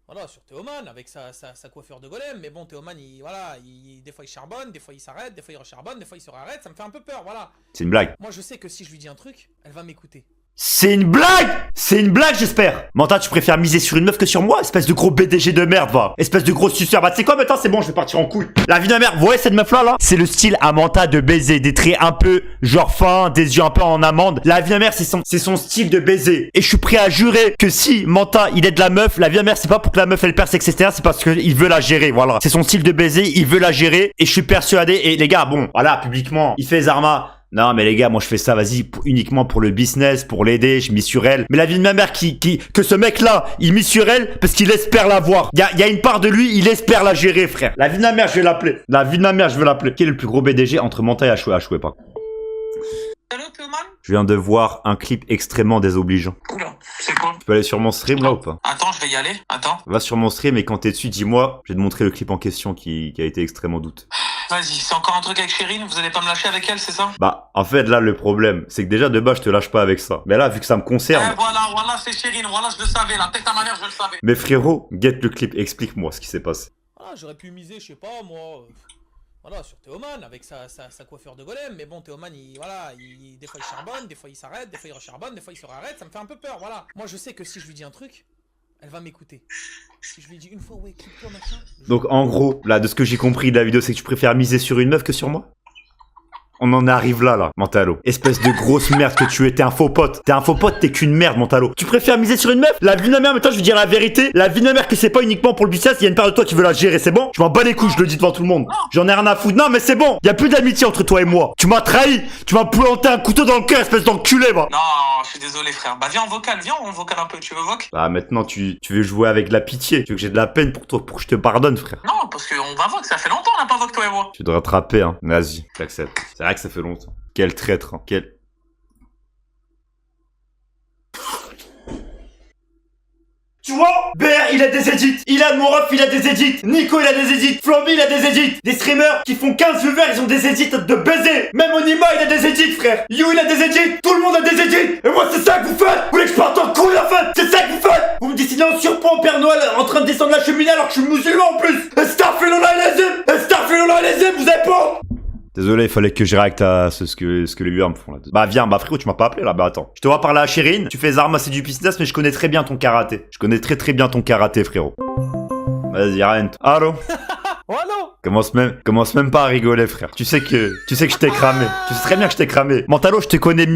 Voilà, sur Théoman, avec sa coiffure de golem. Mais bon, Théoman, des fois il charbonne, des fois il s'arrête, des fois il recharbonne, des fois il se réarrête. Ça me fait un peu peur, voilà. C'est une blague. Moi, je sais que si je lui dis un truc, elle va m'écouter. C'est une blague! C'est une blague, j'espère! Manta, tu préfères miser sur une meuf que sur moi? Espèce de gros BDG de merde, va! Espèce de gros suceur. Bah, tu sais quoi, maintenant, c'est bon, je vais partir en couille. La vie de ma mère, vous voyez cette meuf-là, là? C'est le style à Manta de baiser. Des traits un peu, genre fins, des yeux un peu en amande. La vie de ma mère, c'est son style de baiser. Et je suis prêt à jurer que si Manta, il aide la meuf, la vie de ma mère, c'est pas pour que la meuf, elle perce, etc. C'est parce qu'il veut la gérer, voilà. C'est son style de baiser, il veut la gérer. Et je suis persuadé, et les gars, bon, voilà, publiquement, il fait Zarma. Non mais les gars, moi je fais ça, vas-y, uniquement pour le business, pour l'aider, je mise sur elle. Mais la vie de ma mère que ce mec-là, il mise sur elle parce qu'il espère la voir. Il y a une part de lui, il espère la gérer, frère. La vie de ma mère, je vais l'appeler. La vie de ma mère, je veux l'appeler. Qui est le plus gros BDG entre Manta et Achoué pas. Allô, Théoman? Je viens de voir un clip extrêmement désobligeant. Oula, c'est quoi? Tu peux aller sur mon stream là ou pas? Attends, je vais y aller, attends. Va sur mon stream et quand t'es dessus, dis-moi, je vais te montrer le clip en question qui a été extrêmement doute. Vas-y, c'est encore un truc avec Chérine, vous allez pas me lâcher avec elle, c'est ça? Bah, en fait, là, le problème, c'est que déjà, de base, je te lâche pas avec ça. Mais là, vu que ça me concerne... Voilà, c'est Chérine, voilà, je le savais, la tête à ma mère, je le savais. Mais frérot, get le clip, explique-moi ce qui s'est passé. Ah, j'aurais pu miser, je sais pas, moi... Voilà, sur Théoman, avec sa coiffure de golem. Mais bon, Théoman, des fois il charbonne, des fois il s'arrête, des fois il recharbonne, des fois il se réarrête. Ça me fait un peu peur, voilà. Moi, je sais que si je lui dis un truc, elle va m'écouter. Si je lui dis une fois, ouais, clique-toi, machin... Donc, en gros, là, de ce que j'ai compris de la vidéo, c'est que tu préfères miser sur une meuf que sur moi? On en arrive là, Mentalo. Espèce de grosse merde que tu es, t'es un faux pote. T'es un faux pote, t'es qu'une merde, Mentalo. Tu préfères miser sur une meuf? La vie de ma mère, maintenant je vais dire la vérité. La vie de ma mère que c'est pas uniquement pour le business, il y a une part de toi qui veut la gérer, c'est bon? Je m'en bats les couilles, je le dis devant tout le monde. J'en ai rien à foutre. Non, mais c'est bon. Y a plus d'amitié entre toi et moi. Tu m'as trahi. Tu m'as planté un couteau dans le cœur, espèce d'enculé, va. Non, je suis désolé, frère. Bah, viens en vocal un peu, tu veux voc? Bah, maintenant tu veux jouer avec la pitié. Tu veux que j'ai de la peine pour toi, pour que je te pardonne, frère. Non, parce qu'on va voc, ça fait longtemps on n'a pas voc, toi et moi. Tu dois te rattraper, hein. Vas-y, j'accepte. C'est vrai que ça fait longtemps. Quel traître, hein. Quel... Tu vois, BR il a des edits, Ilan Morov il a des edits, Nico il a des edits, Flamby il a des edits, des streamers qui font 15 viewers ils ont des edits de baiser, même Onima il a des edits frère, You il a des edits, tout le monde a des edits, et moi c'est ça que vous faites, vous voulez que je parte en couille en fait, c'est ça que vous faites, vous me dessinez en surpoids en Père Noël en train de descendre la cheminée alors que je suis musulman en plus, Starfilollah et les zim, vous avez pas. Désolé, il fallait que je réacte à ce que les viewers me font là. Bah viens, bah frérot, tu m'as pas appelé là, bah attends. Je te vois parler à Chérine, tu fais Zarma, c'est du business, mais je connais très bien ton karaté. Je connais très bien ton karaté, frérot. Vas-y, arrête. Allô? Oh non! Commence même pas à rigoler, frère. Tu sais que je t'ai cramé. Tu sais très bien que je t'ai cramé. Mentalo, je te connais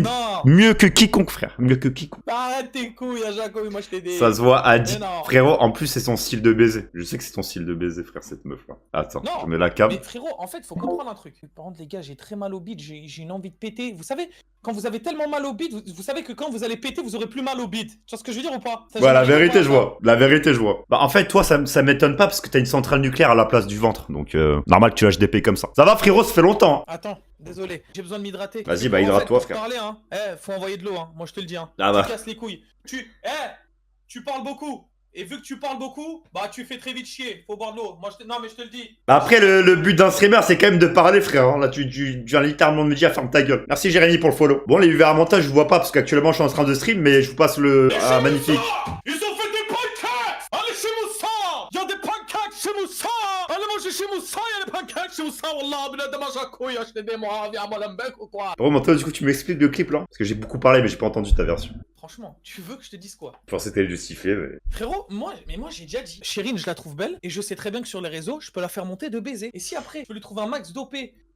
mieux que quiconque, frère. Mieux que quiconque. Arrête tes couilles, à Jacob, moi je t'ai dit. Ça se voit à 10. Frérot, en plus, c'est son style de baiser. Je sais que c'est ton style de baiser, frère, cette meuf-là. Attends, je mets la cam. Mais frérot, en fait, faut comprendre un truc. Par contre, les gars, j'ai très mal au bide, j'ai une envie de péter. Vous savez, quand vous avez tellement mal au bide, vous savez que quand vous allez péter, vous aurez plus mal au bide. Tu vois ce que je veux dire ou pas? Ouais, la vérité, je vois. La vérité, je vois. Bah, en fait, toi, ça m'étonne pas parce que t'as une centrale nucléaire à la place du ventre. Donc, normal que tu lâches des P comme ça. Ça va, frérot, ça fait longtemps. Attends, désolé, j'ai besoin de m'hydrater. Vas-y, bah, hydrate-toi, frère. Parler, hein. Faut envoyer de l'eau, hein. Moi, je te le dis, hein. Ah bah. Tu casses les couilles. Tu parles beaucoup. Et vu que tu parles beaucoup, bah tu fais très vite chier. Faut boire de l'eau. Non, mais je te le dis. Bah après, le but d'un streamer, c'est quand même de parler, frère. Hein. Là, tu viens littéralement de me dire, ferme ta gueule. Merci, Jérémy, pour le follow. Bon, les viewers à montage, je vous vois pas parce qu'actuellement, je suis en train de stream, mais je vous passe le... Ah, magnifique. Ils ont fait des pancakes. Allez chez Moussa. Il y a des pancakes chez Moussa. Allez manger chez Moussa. Il y a des pancakes chez Moussa. Wallah, ben de manger à couille. Acheter des mois. Viens à Molenbeek ou quoi. Bon, maintenant, du coup, tu m'expliques le clip, là. Parce que j'ai beaucoup parlé, mais j'ai pas entendu ta version. Franchement, tu veux que je te dise quoi? Je pensais que t'allais justifier, mais... Frérot, moi j'ai déjà dit. Chérine, je la trouve belle. Et je sais très bien que sur les réseaux, je peux la faire monter de baiser. Et si après, je peux lui trouver un max d'OP,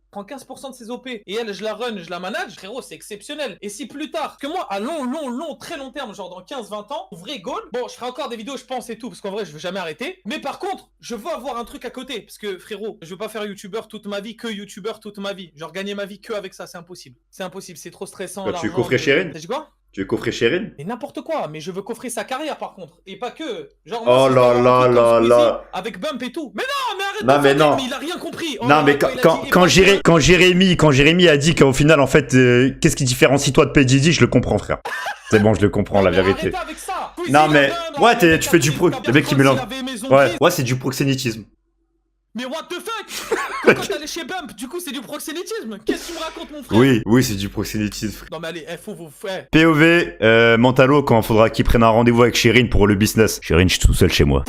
prends 15% de ses OP, et elle, je la run, je la manage, frérot, c'est exceptionnel. Et si plus tard, que moi, à très long terme, genre dans 15-20 ans, vrai goal, bon, je ferai encore des vidéos, je pense, et tout, parce qu'en vrai, je veux jamais arrêter. Mais par contre, je veux avoir un truc à côté. Parce que, frérot, je veux pas faire youtubeur toute ma vie, que youtubeur toute ma vie. Genre, gagner ma vie que avec ça, c'est impossible. C'est impossible, c'est trop stressant. Tu veux coffrer Chérine? T'as dit quoi? Tu veux coffrer Chérine? Mais n'importe quoi, mais je veux coffrer sa carrière par contre. Et pas que. Genre, oh là là là là. Avec Bump et tout. Mais non, mais arrête non, mais non. Mais il a rien compris. Non, mais quand Jérémy a dit qu'au final, en fait, qu'est-ce qui différencie toi de P. Diddy, je le comprends, frère. C'est bon, je le comprends, la vérité. Avec ça. Non, mais. Ouais, tu fais du pro. Le mec qui mélange. Ouais, c'est du proxénétisme. Mais what the fuck? Quand t'allais chez Bump, du coup c'est du proxénétisme. Qu'est-ce que tu me racontes mon frère? Oui, c'est du proxénétisme, frère. Non mais allez, faut vous faire. POV, Mentalo, quand faudra qu'il prenne un rendez-vous avec Chérine pour le business. Chérine, je suis tout seul chez moi.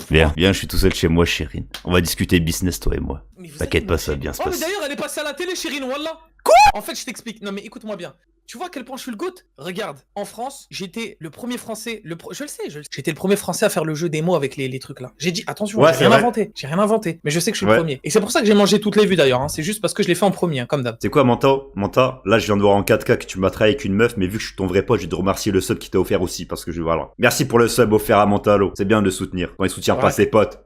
Viens, je suis tout seul chez moi, Chérine. On va discuter business, toi et moi. T'inquiète pas, ça va bien se Oh mais passer. d'ailleurs elle est passée à la télé Chérine, wallah. Quoi? En fait je t'explique, non mais écoute-moi bien. Tu vois à quel point je suis le GOAT? Regarde, en France, j'étais le premier français, je le sais, j'étais le premier français à faire le jeu des mots avec les trucs là. J'ai dit, attention, Ouais, j'ai c'est rien vrai. inventé, mais je sais que je suis Ouais. le premier. Et c'est pour ça que j'ai mangé toutes les vues d'ailleurs, hein. C'est juste parce que je l'ai fait en premier, hein, comme d'hab. C'est quoi, Manta, là, je viens de voir en 4K que tu m'as trahi avec une meuf, mais vu que je suis ton vrai pote, je vais te remercier le sub qui t'a offert aussi, parce que voilà. Merci pour le sub offert à Mentalo. C'est bien de le soutenir, quand il soutient pas Ouais. ses potes.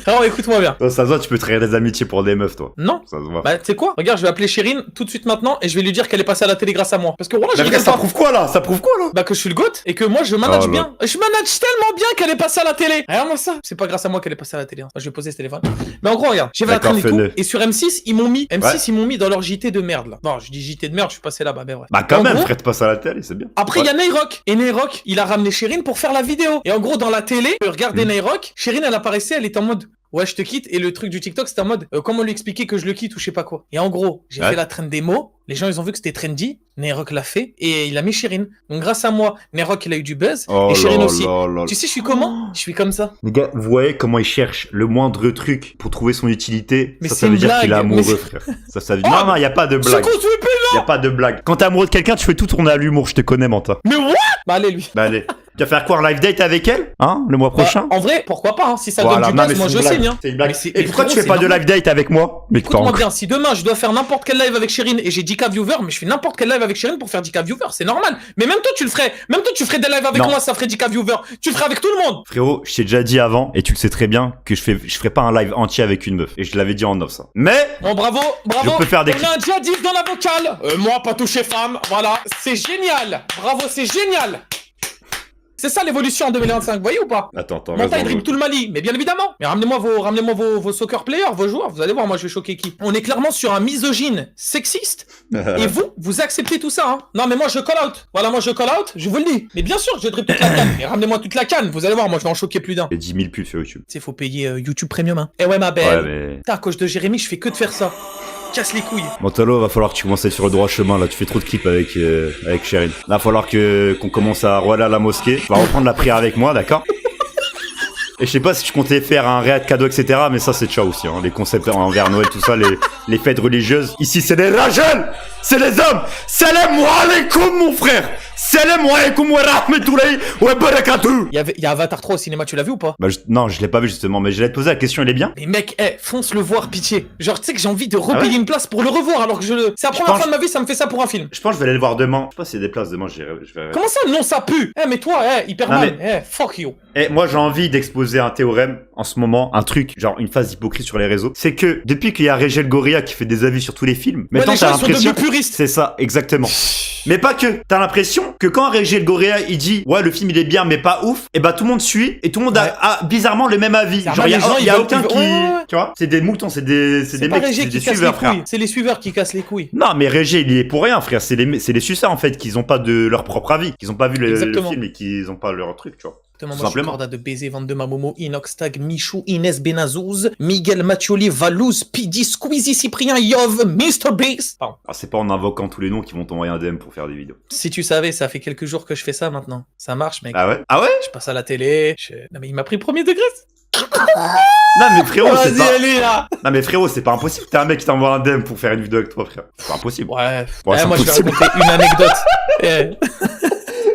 Alors écoute-moi bien. Toi, ça se voit, tu peux trahir des amitiés pour des meufs, toi. Non. Ça se voit. Bah tu sais quoi? Regarde, je vais appeler Chérine tout de suite maintenant et je vais lui dire qu'elle est passée à la télé grâce à moi. Parce que voilà, je Mais rigole regarde, ça pas. prouve quoi, là? Ça prouve quoi, là? Bah que je suis le GOAT et que moi je manage Oh là. bien. Je manage tellement bien qu'elle est passée à la télé. Regarde-moi ça. C'est pas grâce à moi qu'elle est passée à la télé. Hein. Moi, je vais poser ce téléphone. Mais en gros, regarde, j'ai vu la D'accord, traîne et tout. fais-le. Et sur M6, ils m'ont mis. M6, Ouais. ils m'ont mis dans leur JT de merde là. Non, je dis JT de merde, je suis passé là-bas, mais vrai. Bah, quand En même, gros, frère, te passes à la télé, c'est bien. après, il y a Nayrock. Et Nayrock, il a ramené Chérine pour faire la vidéo. Et en gros, dans la télé, regardez Nayrock, Chérine, elle apparaissait, elle était en mode. Ouais, je te quitte. Et le truc du TikTok, c'était en mode comment lui expliquer que je le quitte ou je sais pas quoi. Et en gros, j'ai Ouais. fait la traîne des mots. Les gens, ils ont vu que c'était trendy. Nayrock l'a fait et il a mis Chérine. Donc, grâce à moi, Nayrock, il a eu du buzz. Oh et Chérine là aussi. là là. Tu sais, je suis comment? Je suis comme ça. Les gars, vous voyez comment il cherche le moindre truc pour trouver son utilité. Mais ça c'est veut une dire qu'il est blague, mais amoureux, c'est- frère. Ça veut Oh, dire... Non, y a pas de C'est blague. quoi ce pire? Y a pas de blague. Quand t'es amoureux de quelqu'un, tu fais tout tourner à l'humour, je te connais, Manta. Mais what? Bah, allez, lui. Bah, allez. Tu vas faire quoi, un live date avec elle? Hein? Le mois Bah, prochain? en vrai, pourquoi pas, hein. Si ça Voilà. donne du Non, buzz, mais moi c'est je une blague. signe, hein. C'est une blague. Mais c'est- Et mais pourquoi tu frérot, fais pas c'est de normal. live date avec moi? Mais Écoute-moi bien, si demain je dois faire n'importe quel live avec Chérine et j'ai 10K viewers, mais je fais n'importe quel live avec Chérine pour faire 10K viewers, c'est normal. Mais même toi tu le ferais, même toi tu ferais des lives avec Non. moi, ça ferait 10K viewers. Tu le ferais avec tout le monde. Frérot, je t'ai déjà dit avant, et tu le sais très bien, que je ferai pas un live entier avec une meuf. Et je te l'avais dit en off, ça. Mais, Bon, bravo, bravo. Je peux faire des On a un djihadiste dans la vocale. Moi, pas touché femme. Voilà, c'est génial. Bravo, c'est génial. C'est ça l'évolution en 2025, vous voyez ou pas? attends, Mon taille reste dribble tout le Mali, mais bien évidemment. Mais ramenez-moi vos soccer players, vos joueurs. Vous allez voir, moi je vais choquer qui. On est clairement sur un misogyne sexiste. Et vous acceptez tout ça, hein. Non, mais moi je call out. Voilà, moi je call out, je vous le dis. Mais bien sûr, je dribble toute la canne. Mais ramenez-moi toute la canne. Vous allez voir, moi je vais en choquer plus d'un. Et 10 000 pubs sur YouTube. Tu sais, faut payer YouTube Premium, hein. Eh ouais, ma Ouais, belle. mais... Putain, à cause de Jérémy, je fais que de faire ça. Casse les couilles. Montalo, va falloir que tu commences à être sur le droit chemin, là. Tu fais trop de clips avec Chérine. Là, va falloir qu'on commence à aller à la mosquée. Tu vas reprendre la prière avec moi, d'accord? Et je sais pas si tu comptais faire un réad cadeau, etc. Mais ça, c'est ciao aussi, hein. Les concepts envers Noël, tout ça, les fêtes religieuses. Ici, c'est les rajeunes! C'est les hommes! Salam alaikum, mon frère! Salam alaikum wa rahmatullahi wa barakatuh! Il y a Avatar 3 au cinéma, tu l'as vu ou pas? Bah, non, je l'ai pas vu justement, mais j'allais te poser la question, il est bien? Mais mec, fonce le voir, pitié. Genre, tu sais que j'ai envie de Ah repayer ouais une place pour le revoir alors que je le. C'est la première pense- fois de ma vie, ça me fait ça pour un film. Je pense que je vais aller le voir demain. Je sais pas s'il y a des places demain, je vais... Comment ça, non, ça pue? Mais toi, Hyperman, fuck you. Et moi, j'ai envie d'exposer un théorème en ce moment, un truc, genre une phase hypocrite sur les réseaux. C'est que depuis qu'il y a Régel Gorilla qui fait des avis sur tous les films, maintenant les t'as gens, ils sont l'impression. devenus puristes. C'est ça, exactement. Mais pas que. T'as l'impression que quand Régel Gorilla il dit ouais le film il est bien mais pas ouf, et bah tout le monde suit et tout le monde Ouais. a bizarrement le même avis. C'est Genre y les gens, a, ils y a veulent- aucun ils qui, veulent- ouais. tu vois, c'est des moutons, c'est des C'est pas mecs, Régé c'est des qui casse les suiveurs frère. couilles. C'est les suiveurs qui cassent les couilles. Non mais Régé il y est pour rien frère, c'est les suceurs en fait qui ont pas de leur propre avis, qui ont pas vu le Exactement. film et qui ont pas leur truc, tu vois. Exactement, Tout moi je suis simplement. corda de baiser, 22 Mamomo, Inox Tag, Michou, Inès Benazouz, Miguel Mathioli, Valouz, Pidi, Squeezie, Cyprien, Yov, Mr. Beast. Pardon. Ah, c'est pas en invoquant tous les noms qui vont t'envoyer un DM pour faire des vidéos. Si tu savais, ça fait quelques jours que je fais ça maintenant. Ça marche, mec. Ah ouais? Ah ouais? Je passe à la télé. Non, mais il m'a pris premier degré. Non mais frérot, c'est Vas-y, pas... allez là. Non mais frérot, c'est pas impossible. T'as un mec qui t'envoie un DM pour faire une vidéo avec toi, frère. C'est pas impossible. Ouais. Ouais, c'est moi, je vais impossible. raconter une anecdote. Eh,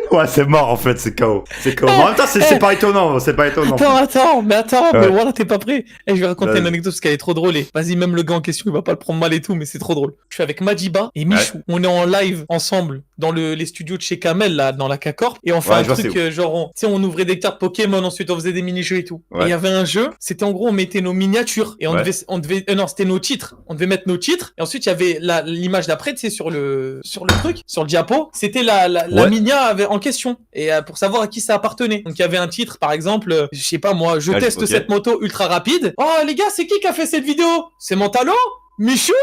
Ouais, c'est mort en fait, c'est KO. C'est KO. Mais en même temps, c'est pas étonnant, c'est pas étonnant. Attends, mais Ouais. voilà, t'es pas prêt. Eh, je vais raconter Vas-y. une anecdote parce qu'elle est trop drôle. Vas-y, même le gars en question, il va pas le prendre mal et tout, mais c'est trop drôle. Je suis avec Madiba et Michou. On est en live ensemble dans les studios de chez Kamel, là, dans la K-Corp. Et on fait Ouais, un je vois truc, c'est genre, tu sais, on ouvrait des cartes Pokémon, ensuite on faisait des mini-jeux et tout. Ouais. Et il y avait un jeu, c'était en gros, on mettait nos miniatures et Ouais. non, c'était nos titres. On devait mettre nos titres. Et ensuite, il y avait l'image d'après, tu sais, sur le truc, sur le diapo. C'était la Ouais. minia en question. Et pour savoir à qui ça appartenait. Donc il y avait un titre, par exemple, je sais pas moi, je Ouais, teste ok. cette moto ultra rapide. Oh les gars, c'est qui a fait cette vidéo? C'est Mentalo? Michou?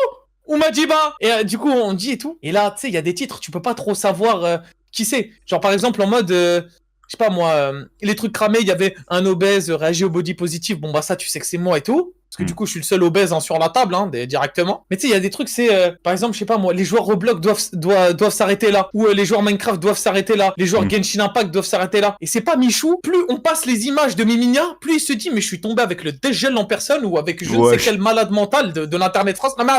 Ou Madiba? Et du coup on dit et tout. Et là, tu sais, il y a des titres, tu peux pas trop savoir qui c'est. Genre par exemple en mode je sais pas moi, les trucs cramés, il y avait un obèse réagi au body positif. Bon, bah, ça, tu sais que c'est moi et tout. Parce que du coup, je suis le seul obèse sur la table, directement. Mais tu sais, il y a des trucs, c'est, par exemple, je sais pas moi, les joueurs Roblox doivent s'arrêter là. Ou les joueurs Minecraft doivent s'arrêter là. Les joueurs Genshin Impact doivent s'arrêter là. Et c'est pas Michou, plus on passe les images de Miminia, plus il se dit, mais je suis tombé avec le dégel en personne ou avec je ne sais quel malade mental de l'Internet France. Non mais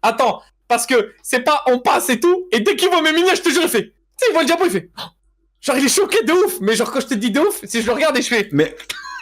attends. Parce que c'est pas, on passe et tout. Et dès qu'il voit Miminia, je te jure, il fait. Tu sais, il voit le diable, il fait. Genre, il est choqué de ouf. Mais genre, quand je te dis de ouf, si je le regarde et je fais. Mais.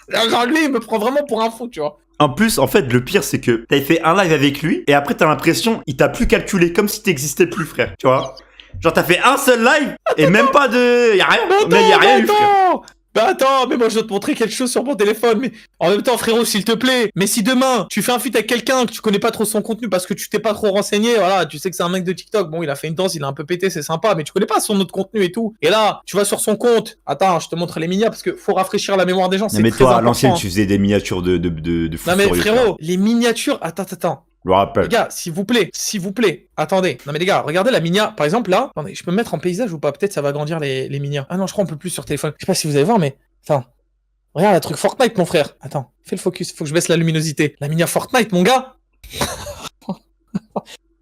Genre, lui, il me prend vraiment pour un fou, tu vois. En plus, en fait, le pire, c'est que t'avais fait un live avec lui, et après, t'as l'impression, il t'a plus calculé, comme si t'existais plus, frère. Tu vois? Genre, t'as fait un seul live, et même pas de... Y'a rien, mais y'a rien eu, frère. Bah attends, mais moi je dois te montrer quelque chose sur mon téléphone, mais en même temps frérot s'il te plaît, mais si demain tu fais un feat avec quelqu'un que tu connais pas trop son contenu parce que tu t'es pas trop renseigné, voilà, tu sais que c'est un mec de TikTok, bon il a fait une danse, il a un peu pété, c'est sympa, mais tu connais pas son autre contenu et tout, et là tu vas sur son compte, attends je te montre les miniatures parce que faut rafraîchir la mémoire des gens, c'est très important. Mais toi à l'ancienne tu faisais des miniatures de fou. Non mais frérot, les miniatures, attends. Je le rappelle. Les gars, s'il vous plaît, attendez. Non mais les gars, regardez la minia, par exemple là, attendez, je peux me mettre en paysage ou pas? Peut-être ça va agrandir les minias. Ah non, je crois on peut plus sur téléphone. Je sais pas si vous allez voir, mais attends. Regarde le truc Fortnite, mon frère. Attends, fais le focus, faut que je baisse la luminosité. La minia Fortnite, mon gars.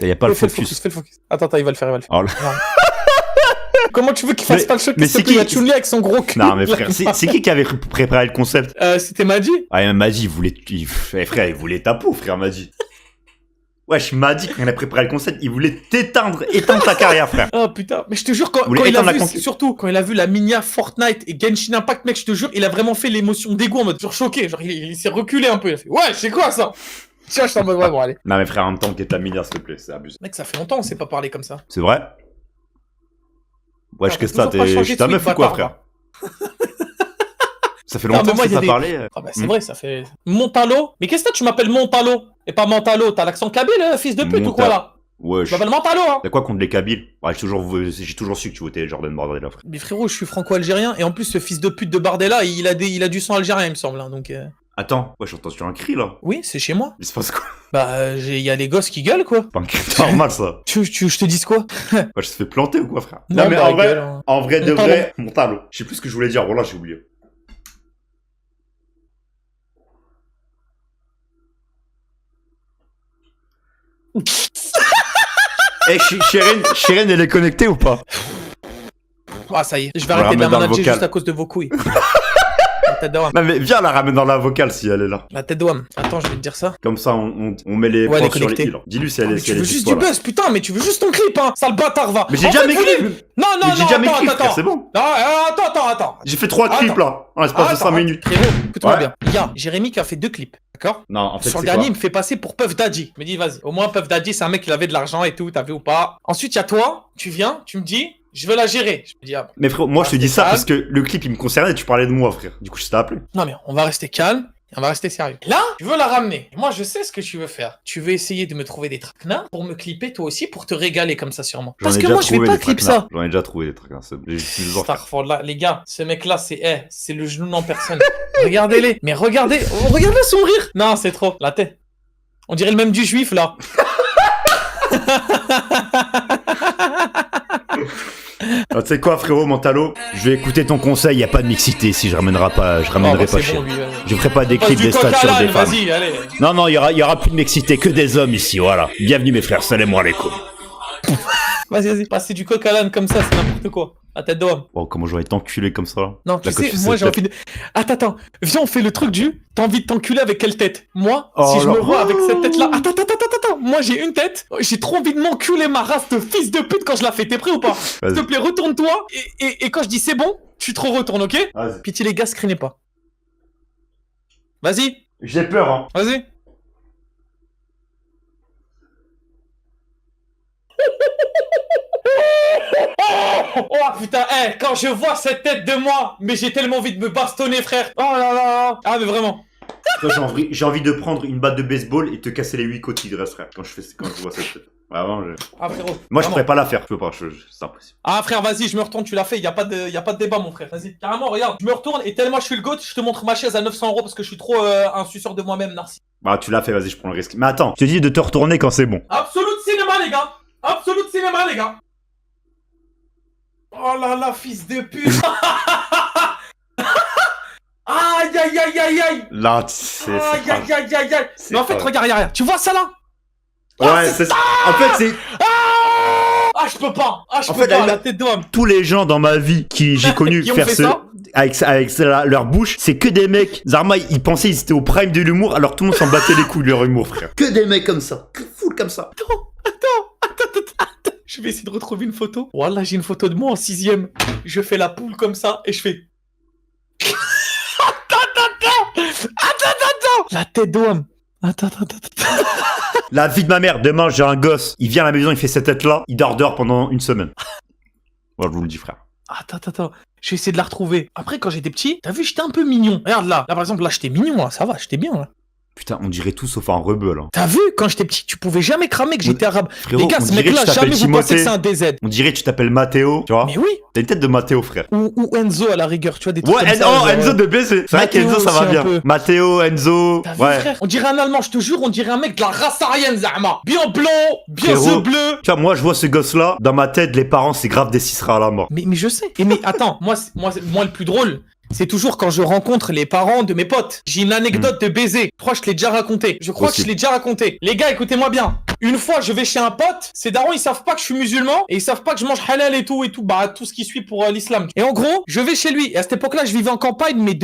Y a pas le focus. Fais le focus. Attends, il va le faire, Oh là. Comment tu veux qu'il fasse pas le choc? Mais c'est qui? Il a Chun-Li avec son gros cul. Non mais frère, c'est qui avait préparé le concept? C'était Madi. Ah Madi, il voulait ta peau, frère Madi. Wesh, Madi, quand il a préparé le concept, il voulait éteindre ta carrière, frère. Oh putain, mais je te jure, quand il a vu la minia Fortnite et Genshin Impact, mec, je te jure, il a vraiment fait l'émotion d'égo en mode genre choqué. Genre, il s'est reculé un peu. Il a fait, ouais, c'est quoi ça? Tiens, je suis en mode, ouais, bon, allez. Non mais frère, en même temps, qu'est ta minia, s'il te plaît, c'est abusé. Mec, ça fait longtemps, on s'est pas parlé comme ça. C'est vrai? Wesh, qu'est-ce que ça, t'es ta meuf ou quoi, frère? Ça fait longtemps que ça parlé. Ah bah c'est vrai, ça fait... Montalo? Mais qu'est-ce que tu m'appelles Montalo? Et pas Mentalo? T'as l'accent kabyle, fils de pute ou quoi là? Ouais. Je m'appelle Mentalo, hein. T'as quoi contre les Kabyles? Ouais, j'ai toujours su que tu votais Jordan Bardella, frère. Mais frérot, je suis franco-algérien, et en plus ce fils de pute de Bardella, il a du sang algérien, il me semble, hein, donc... Attends, ouais, j'entends sur un cri là. Oui, c'est chez moi. Il se passe quoi? Bah, il y a les gosses qui gueulent, quoi. Pas un cri normal, ça. Je te dise quoi? Ouais, je te fais planter ou quoi, frère? Non, mais en vrai de vrai, mon tableau. Je sais plus ce que je voulais dire, voilà, j'ai oublié. Eh, Shirin, elle est connectée ou pas? Ah, ça y est, je vais arrêter de la manager juste à cause de vos couilles. La tête de Wam. Non, mais viens la ramène dans la vocale si elle est là. La tête de Wam. Attends, je vais te dire ça. Comme ça, on met les points sur les îles. Dis-lui si elle est. Tu veux juste du buzz, putain, mais tu veux juste ton clip, hein. Sale bâtard, va. Mais j'ai déjà mes clips. Non, attends. C'est bon. Non, attends. J'ai fait 3 clips là, en l'espace de 5 minutes. Frérot, écoute-moi bien. Il y a Jérémy qui a fait 2 clips. D'accord? Non, en fait, sur le dernier, il me fait passer pour Puff Daddy. Il me dit, vas-y. Au moins, Puff Daddy, c'est un mec qui avait de l'argent et tout, t'as vu ou pas? Ensuite, il y a toi, tu viens, tu me dis, je veux la gérer. Je me dis, ah, mais frérot, moi, je te dis ça parce que le clip, il me concernait et tu parlais de moi, frère. Du coup, je t'ai appelé. Non, mais on va rester calme. On va rester sérieux. Là, tu veux la ramener. Moi, je sais ce que tu veux faire. Tu veux essayer de me trouver des traquenards pour me clipper toi aussi, pour te régaler comme ça sûrement. Parce que moi, je vais pas clipper ça. J'en ai déjà trouvé des traquenards. Là, les gars, ce mec-là, c'est le genou en personne. Regardez-les. Mais regardez son rire. Non, c'est trop. La tête. On dirait le même du juif, là. Tu sais quoi, frérot, Mentalo? Je vais écouter ton conseil, y a pas de mixité si je ramènerai pas cher. Je ferai pas des clips des stats sur des femmes. Allez. Non, y aura plus de mixité, que des hommes ici, voilà. Bienvenue mes frères, salam alaikum. Vas-y. Passer du coq à l'âne comme ça, c'est n'importe quoi. La tête d'homme. Oh, comment j'aurais été enculé comme ça là. Non, tu sais, moi j'ai envie de... Attends. Viens, on fait le truc du... T'as envie de t'enculer avec quelle tête? Moi, si je me vois avec cette tête-là... Attends. Moi, j'ai une tête. J'ai trop envie de m'enculer ma race de fils de pute quand je la fais. T'es prêt ou pas? S'il te plaît, retourne-toi. Et quand je dis c'est bon, tu te retournes, ok? Vas-y. Pitié les gars, screenez pas. Vas-y. J'ai peur, hein. Vas-y. Oh putain, quand je vois cette tête de moi, mais j'ai tellement envie de me bastonner, frère. Oh là là. Ah mais vraiment. J'ai envie de prendre une batte de baseball et te casser les 8 côtés de reste, frère. Quand je vois cette tête. Vraiment, Ah frérot. Moi je pourrais pas la faire, je peux pas, c'est impossible. Ah frère, vas-y, je me retourne, tu l'as fait, y a pas de débat mon frère, vas-y. Carrément, regarde, je me retourne et tellement je suis le goat, je te montre ma chaise à 900 € parce que je suis trop un suceur de moi-même, narcissique. Bah tu l'as fait, vas-y, je prends le risque. Mais attends, je te dis de te retourner quand c'est bon. Absolute cinéma les gars. Oh là là, fils de pute. aïe, aïe, aïe. Là, c'est. Aïe, aïe, aïe, aïe, aïe. C'est Mais en fait, pas- regarde, regarde. Tu vois ça là? Ouais, c'est ça. En fait, c'est. Ah, je peux pas. Ah, je En peux fait, pas. la- La tête d'homme. Tous les gens dans ma vie qui j'ai connu Qui ont faire fait ce. ça Avec leur bouche, c'est que des mecs. Zarma, ils pensaient qu'ils étaient au prime de l'humour, alors que tout le monde s'en battait les couilles de leur humour, frère. Que des mecs comme ça. Que full comme ça. Attends. Je vais essayer de retrouver une photo. Voilà, j'ai une photo de moi en 6ème. Je fais la poule comme ça et je fais. Attends. La tête d'homme. Attends. La vie de ma mère, demain j'ai un gosse, il vient à la maison, il fait cette tête-là, il dort pendant une semaine. Voilà, je vous le dis, frère. Attends. Je vais essayer de la retrouver. Après, quand j'étais petit, t'as vu, j'étais un peu mignon. Regarde là. Là, par exemple, là, j'étais mignon, là. Ça va, j'étais bien, là. Putain, on dirait tout sauf un rebeu, là. T'as vu, quand j'étais petit, tu pouvais jamais cramer que j'étais arabe. Frérot, Les gars, on ce dirait mec-là, que tu t'appelles jamais vous pensez que c'est Timothée. un DZ. On dirait que tu t'appelles Mathéo, tu vois. Mais oui. T'as une tête de Mathéo, frère. Ou Enzo à la rigueur, tu vois, des trucs Ouais, comme ça. genre, Enzo de baiser. C'est vrai Mathéo qu'Enzo, ça aussi va un bien. peu. Mathéo, Enzo. T'as vu, Ouais. frère? On dirait un Allemand, je te jure, on dirait un mec de la race aryenne, Zahma. Bien blanc, bien Frérot. yeux bleus. Tu vois, moi, je vois ce gosse-là. Dans ma tête, les parents, c'est grave des ciseras à la mort. Mais je sais. Mais attends, moi, le plus drôle, c'est toujours quand je rencontre les parents de mes potes. J'ai une anecdote de baiser. Je crois que je l'ai déjà raconté. Je crois que je Possible. l'ai déjà raconté. Les gars, écoutez-moi bien. Une fois, je vais chez un pote. Ces darons, ils savent pas que je suis musulman et ils savent pas que je mange halal et tout. Bah, tout ce qui suit pour l'islam. Et en gros, je vais chez lui. Et à cette époque-là, je vivais en campagne, mais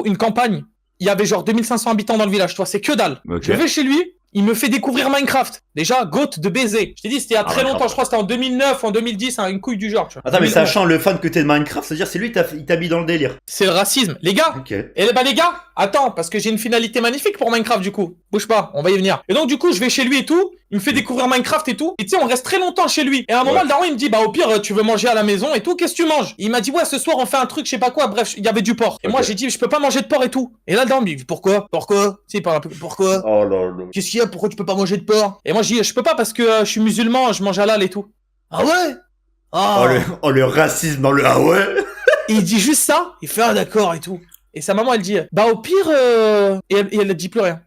une campagne. Il y avait genre 2500 habitants dans le village. Tu vois, c'est que dalle. Ok. Je vais chez lui. Il me fait découvrir Minecraft. Déjà, goat de baiser. Je t'ai dit, c'était il y a très Minecraft. longtemps. Je crois que c'était en 2009, en 2010, hein, une couille du genre. Tu vois. Attends, mais 2011. sachant le fan que t'es de Minecraft, c'est-à-dire c'est lui qui il t'a mis dans le délire. C'est le racisme. Les gars, Ok. et bah les gars, attends, parce que j'ai une finalité magnifique pour Minecraft du coup. Bouge pas, on va y venir. Et donc du coup, je vais chez lui et tout, il me fait découvrir Minecraft et tout. Et tu sais, on reste très longtemps chez lui. Et à un moment, Ouais. le daron, il me dit, bah au pire, tu veux manger à la maison et tout, qu'est-ce que tu manges? Il m'a dit, ouais, ce soir, on fait un truc, je sais pas quoi, bref, il y avait du porc. Et moi, Ok. j'ai dit, je peux pas manger de porc et tout. Et là, le daron me dit, pourquoi? Pourquoi? Tu sais, il parle un peu, pourquoi? Oh là là. Qu'est-ce qu'il y a? Pourquoi tu peux pas manger de porc? Et moi, je dis, je peux pas parce que je suis musulman, je mange halal et tout. Ah ouais? Ah. Le racisme dans le. Ah ouais? Et il dit juste ça, il fait ah d'accord et tout. Et sa maman elle dit bah au pire et elle dit plus rien.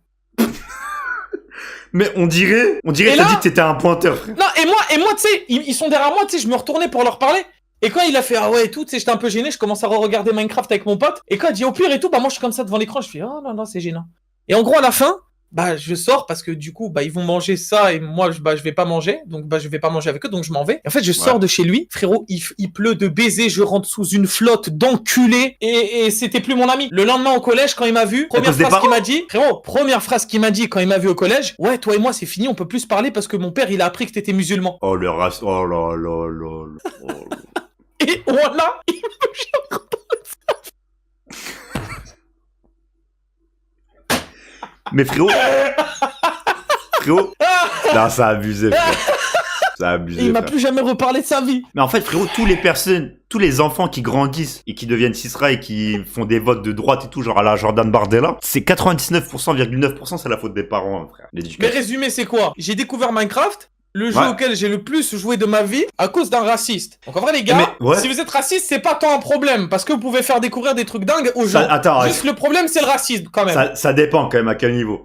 Mais on dirait Et que t'as là- dit que t'étais un pointeur, frère. Non et moi tu sais ils sont derrière moi, tu sais je me retournais pour leur parler. Et quand il a fait ah ouais et tout, tu sais j'étais un peu gêné, je commence à re-regarder Minecraft avec mon pote. Et quand il dit au pire et tout, bah moi je suis comme ça devant l'écran, je fais oh non c'est gênant. Et en gros à la fin bah je sors parce que du coup bah ils vont manger ça et moi je vais pas manger, donc bah je vais pas manger avec eux, donc je m'en vais. Et en fait je sors de chez lui, frérot, il pleut de baisers, je rentre sous une flotte d'enculés et c'était plus mon ami. Le lendemain au collège quand il m'a vu, première cause des phrase qu'il parents m'a dit, frérot, première phrase qu'il m'a dit quand il m'a vu au collège, ouais toi et moi c'est fini, on peut plus se parler parce que mon père il a appris que t'étais musulman. Oh le racisme. Oh là là là là. Oh là. Et voilà, Mais frérot. Frérot. Non, ça a abusé, frère. Ça a abusé. il m'a frère. plus jamais reparlé de sa vie. Mais en fait, frérot, tous les enfants qui grandissent et qui deviennent cisra et qui font des votes de droite et tout, genre à la Jordan Bardella, c'est 99,9%, c'est la faute des parents, hein, frère. Mais L'éducation. résumé c'est quoi? J'ai découvert Minecraft, le jeu Ouais. auquel j'ai le plus joué de ma vie à cause d'un raciste. Donc en vrai les gars, Mais, ouais. si vous êtes raciste, c'est pas tant un problème parce que vous pouvez faire découvrir des trucs dingues aux gens. Attends, Juste le problème c'est le racisme quand même. ça dépend quand même à quel niveau.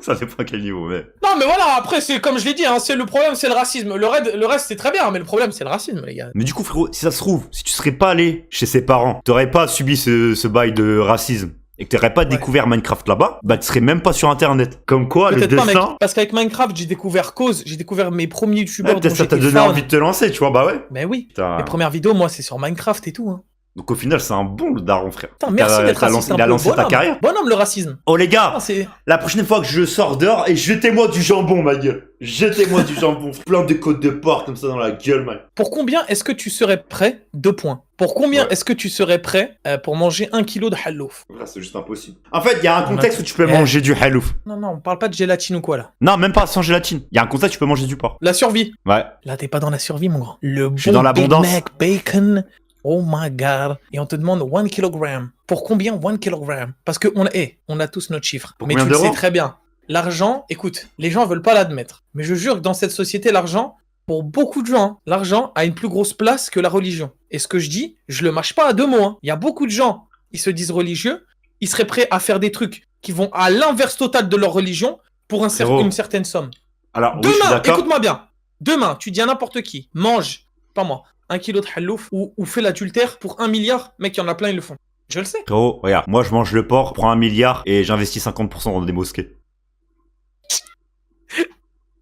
Ça dépend à quel niveau, mais. Non mais voilà, après c'est comme je l'ai dit, hein, c'est le problème c'est le racisme. Le reste c'est très bien, mais le problème c'est le racisme les gars. Mais du coup, frérot, si ça se trouve, si tu serais pas allé chez ses parents, t'aurais pas subi ce bail de racisme et que t'aurais pas découvert Minecraft là-bas, bah tu serais même pas sur internet. Comme quoi, le Peut-être pas mec, destin. parce qu'avec Minecraft j'ai découvert Cause, j'ai découvert mes premiers youtubeurs Ouais, dont peut-être ça t'a j'étais donné fan. envie de te lancer, tu vois, bah ouais. Mais oui, Putain. mes premières vidéos moi c'est sur Minecraft et tout. Hein. Donc au final, c'est un bon le daron, frère. Putain, merci d'être raciste un Il a peu. lancé ta Bonhomme. carrière. Bonhomme le racisme. Oh les gars, Ah, c'est... la prochaine fois que je sors dehors, et jetez-moi du jambon, ma gueule. Jetez-moi du jambon. Plein de côtes de porc comme ça dans la gueule, man. Pour combien est-ce que tu serais prêt? 2 points. Pour combien Ouais. est-ce que tu serais prêt pour manger 1 kilo de hallouf? Là, c'est juste impossible. En fait, il y a un contexte où tu peux Eh. manger du halouf. Non, on parle pas de gélatine ou quoi là. Non, même pas sans gélatine. Il y a un contexte où tu peux manger du porc. La survie. Ouais. Là, t'es pas dans la survie, mon grand. Le Je suis bon dans l'abondance. Big Mac bacon. Oh my god. Et on te demande 1 kg. Pour combien 1 kg? Parce que on a tous notre chiffre. Pour Mais combien tu le sais d'euros très bien. L'argent, écoute, les gens veulent pas l'admettre. Mais je jure que dans cette société, l'argent, pour beaucoup de gens, hein, l'argent a une plus grosse place que la religion. Et ce que je dis, je le mâche pas à 2 mots. Hein. Il y a beaucoup de gens, ils se disent religieux, ils seraient prêts à faire des trucs qui vont à l'inverse total de leur religion pour Frérot. une certaine somme. Alors, oui, je suis Demain, d'accord. écoute-moi bien. Demain, tu dis à n'importe qui, mange, pas moi, 1 kilo de hallouf ou fais l'adultère pour 1 milliard. Mec, il y en a plein, ils le font. Je le sais. Frérot, regarde, moi je mange le porc, prends 1 milliard et j'investis 50% dans des mosquées.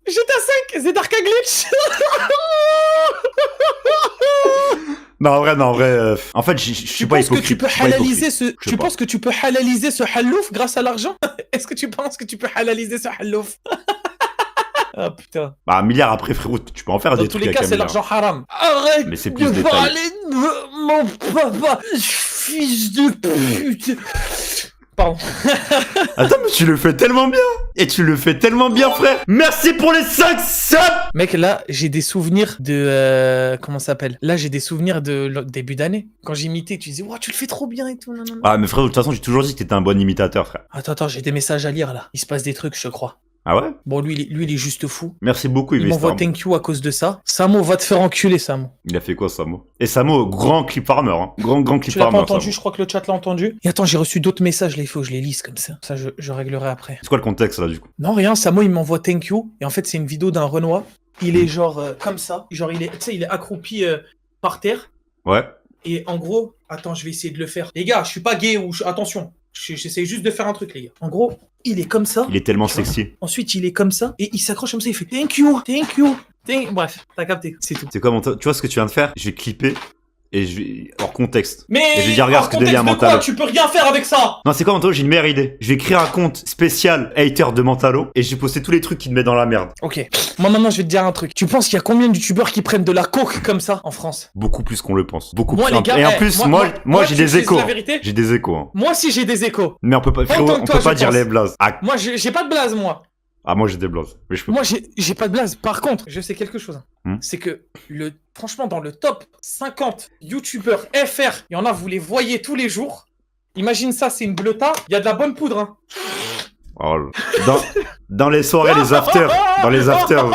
GTA 5, c'est Dark Glitch. Non, en vrai, en fait, je suis pas hypocrite. Tu penses Je sais pas. que tu peux halaliser ce hallouf grâce à l'argent? Est-ce que tu penses que tu peux halaliser ce hallouf? Ah putain. Bah, 1 milliard après, frérot, tu peux en faire Dans des tous trucs les avec cas, 1 c'est milliard. l'argent haram. Arrête Mais c'est plus de détaillé. parler de mon papa, fils de pute. Pardon. Attends, mais tu le fais tellement bien. Et tu le fais tellement bien, frère. Merci pour les 5 subs. Mec, là, j'ai des souvenirs de... comment ça s'appelle? Là, j'ai des souvenirs de début d'année. Quand j'imitais, tu disais, tu le fais trop bien et tout. Non, non, non. Ah, mais frérot, de toute façon, j'ai toujours dit que t'étais un bon imitateur, frère. Attends, j'ai des messages à lire, là. Il se passe des trucs, je crois. Ah ouais? Bon, lui, il est juste fou. Merci beaucoup, Il m'envoie Investor. thank you à cause de ça. Samo, va te faire enculer, Samo. Il a fait quoi, Samo? Et Samo, grand clip farmer, hein. Grand clip Tu l'as pas farmer, entendu, Samo. je crois que le chat l'a entendu. Et attends, j'ai reçu d'autres messages, là, il faut que je les lise comme ça. Ça, je réglerai après. C'est quoi le contexte, là, du coup? Non, rien, Samo, il m'envoie thank you. Et en fait, c'est une vidéo d'un Renoir. Il est genre comme ça. Genre, il est accroupi par terre. Ouais. Et en gros, attends, je vais essayer de le faire. Les gars, je suis pas gay ou... Attention, j'essaie juste de faire un truc, les gars. En gros, il est comme ça. Il est tellement sexy. Ensuite, il est comme ça. Et il s'accroche comme ça, il fait thank you. Bref, t'as capté, c'est tout. C'est quoi, tu vois ce que tu viens de faire? Je vais clipper et je vais... hors contexte. Mais Et je vais dire, regarde ce que délire Mentalo. Tu peux rien faire avec ça. Non, c'est quoi, Mentalo? J'ai une meilleure idée. Je vais créer un compte spécial hater de Mentalo et je vais poster tous les trucs qui te mettent dans la merde. Ok. Moi, maintenant, je vais te dire un truc. Tu penses qu'il y a combien de youtubeurs qui prennent de la coke comme ça en France? Beaucoup plus qu'on le pense. Beaucoup Moi, plus. les gars, et en plus, moi j'ai tu des sais échos. la vérité J'ai des échos. Hein. Moi aussi, j'ai des échos. Mais on peut pas, frérot, Autant que on toi, peut pas je dire pense. les blazes. Ah, Moi, j'ai pas de blaze, moi. moi j'ai des blazes. Mais je peux Moi, j'ai pas de blaze. Par contre, je sais quelque chose. C'est que, franchement, dans le top 50 youtubeurs FR, il y en a, vous les voyez tous les jours. Imagine ça, c'est une bleuta. Il y a de la bonne poudre. Hein. Oh là. Dans les soirées, les afters. Dans les afters.